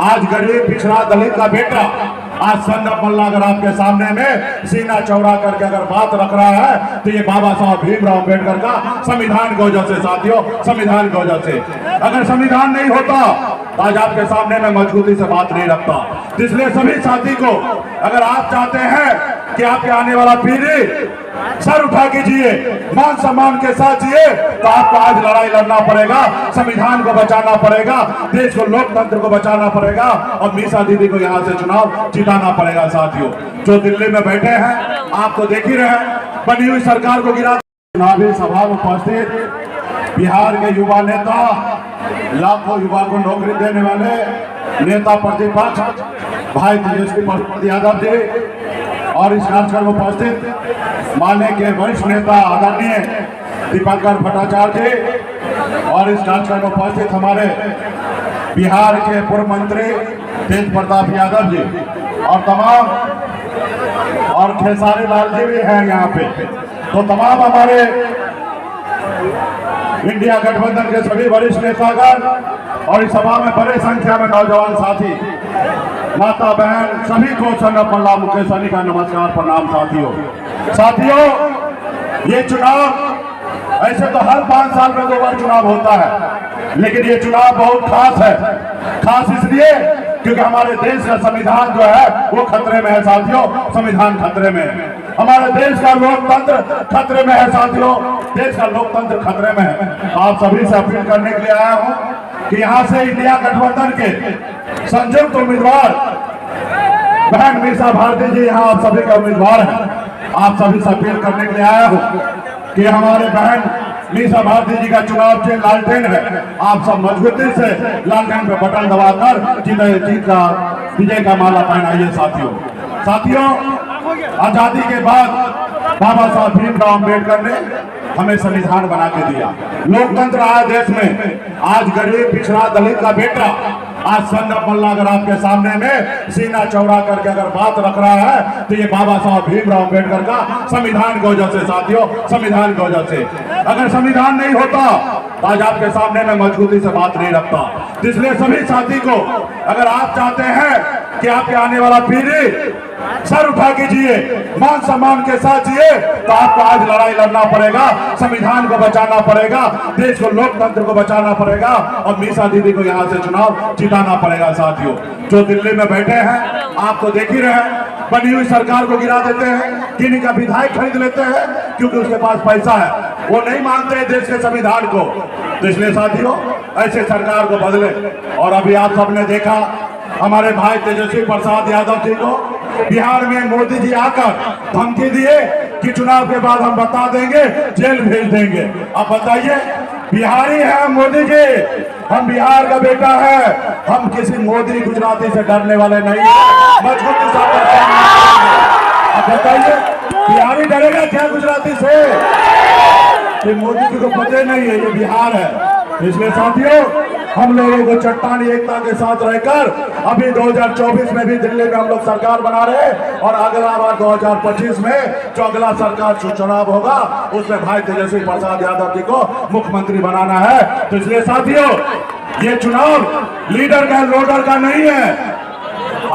आज गरीब पिछड़ा दलित का बेटा आज संजय मल्ला अगर आपके सामने में सीना चौड़ा करके अगर बात रख रहा है तो ये बाबा साहब भीमराव अम्बेडकर का संविधान की वजह से साथियों, संविधान की वजह से। अगर संविधान नहीं होता तो आज आपके सामने में मजबूती से बात नहीं रखता। इसलिए सभी साथी को अगर आप चाहते हैं कि आपके आने वाला पीढ़ी सर उठा के जिए, मान सम्मान के साथ जिए, तो आपको आज लड़ाई लड़ना पड़ेगा, संविधान को बचाना पड़ेगा, देश को, लोकतंत्र को बचाना पड़ेगा और मीसा दीदी को यहाँ से चुनाव जिताना पड़ेगा। साथियों जो दिल्ली में बैठे हैं आप तो देख ही रहे हैं, बनी हुई सरकार को गिरा। चुनावी सभा में उपस्थित बिहार के युवा नेता, लाखों युवा को नौकरी देने वाले नेता प्रतिपक्ष भाई तेजस्वी प्रसाद यादव जी और इस कार्यक्रम में उपस्थित माननीय के वरिष्ठ नेता आदरणीय दीपंकर भट्टाचार्य जी और इस कार्यक्रम में उपस्थित हमारे बिहार के पूर्व मंत्री तेज प्रताप यादव जी और तमाम और खेसारी लाल जी भी हैं यहाँ पे। तो तमाम हमारे इंडिया गठबंधन के सभी वरिष्ठ नेतागण और इस सभा में बड़े संख्या में नौजवान साथी, माता बहन सभी को संजय मल्ला मुकेश सहनी का नमस्कार प्रणाम। साथियों ये चुनाव ऐसे तो हर 5 साल में 2 बार चुनाव होता है, लेकिन ये चुनाव बहुत खास है। खास इसलिए क्योंकि हमारे देश का संविधान जो है वो खतरे में है साथियों, संविधान खतरे में है। हमारे देश का लोकतंत्र खतरे में है साथियों, देश का लोकतंत्र खतरे में है। आप सभी से अपील करने के लिए आया हूँ कि यहाँ से इंडिया गठबंधन के संयुक्त उम्मीदवार बहन मीसा भारती जी यहाँ आप सभी का उम्मीदवार है। आप सभी से अपील करने के लिए आया हूँ कि हमारे बहन मीसा भारती जी का चुनाव चिन्ह लालटेन है। आप सब मजबूती से लालटेन पे बटन दबाकर जीत का विजय का माला पहनाइए। साथियों आजादी के बाद बाबा साहब भीमराव अम्बेडकर ने हमें संविधान बना के दिया, लोकतंत्र आया देश में। आज गरीब पिछड़ा दलित का बेटा आज संजय मल्ला अगर आपके सामने में सीना चौड़ा करके अगर बात रख रहा है तो ये बाबा साहब भीमराव अम्बेडकर का संविधान की वजह से साथियों, संविधान की वजह से। अगर संविधान नहीं होता तो आज आपके सामने में मजबूती से बात नहीं रखता। इसलिए सभी साथी को अगर आप चाहते हैं कि आपके आने वाला पीढ़ी सर उठा के जिए, मान सम्मान के साथ जिए, तो आपको आज लड़ाई लड़ना पड़ेगा, संविधान को बचाना पड़ेगा, देश को, लोकतंत्र को बचाना पड़ेगा और मीसा दीदी को यहाँ से चुनाव जिताना पड़ेगा। साथियों जो दिल्ली में बैठे हैं आप तो देख ही रहे हैं, बनी हुई सरकार को गिरा देते हैं, किन्हीं का विधायक खरीद लेते हैं क्योंकि उसके पास पैसा है, वो नहीं मानते देश के संविधान को। तो इसलिए साथियों ऐसे सरकार को बदले। और अभी आप सबने देखा हमारे भाई तेजस्वी प्रसाद यादव जी को बिहार में मोदी जी आकर धमकी दिए कि चुनाव के बाद हम बता देंगे, जेल भेज देंगे। अब बताइए, बिहारी है मोदी जी, हम बिहार का बेटा है, हम किसी मोदी गुजराती से डरने वाले नहीं है। मजबूती से अब बताइए बिहारी डरेगा क्या गुजराती से? ये मोदी जी को पता नहीं है ये बिहार है। इसलिए साथियों हम लोगों को चट्टानी एकता के साथ रहकर अभी 2024 में भी दिल्ली में हम लोग सरकार बना रहे हैं और अगला बार 2025 में जो अगला सरकार चुनाव होगा उसमें भाई तेजस्वी प्रसाद यादव जी को मुख्यमंत्री बनाना है। तो इसलिए साथियों ये चुनाव लीडर का लोडर का नहीं है।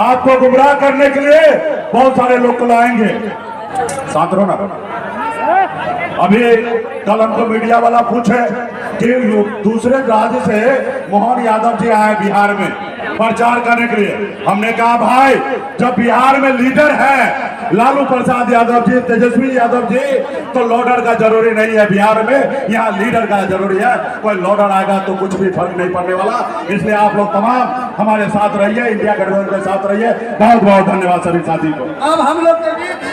आपको गुमराह करने के लिए बहुत सारे लोग को लाएंगे। साथ रहो ना। अभी कल हमको मीडिया वाला पूछे कि दूसरे राज्य से मोहन यादव जी आए बिहार में प्रचार करने के लिए। हमने कहा भाई जब बिहार में लीडर है लालू प्रसाद यादव जी, तेजस्वी यादव जी, तो लोडर का जरूरी नहीं है बिहार में, यहाँ लीडर का जरूरी है। कोई लोडर आएगा तो कुछ भी फर्क नहीं पड़ने वाला। इसलिए आप लोग तमाम हमारे साथ रहिए, इंडिया गठबंधन के साथ रहिए। बहुत बहुत धन्यवाद सभी साथी को। अब हम लोग के बीच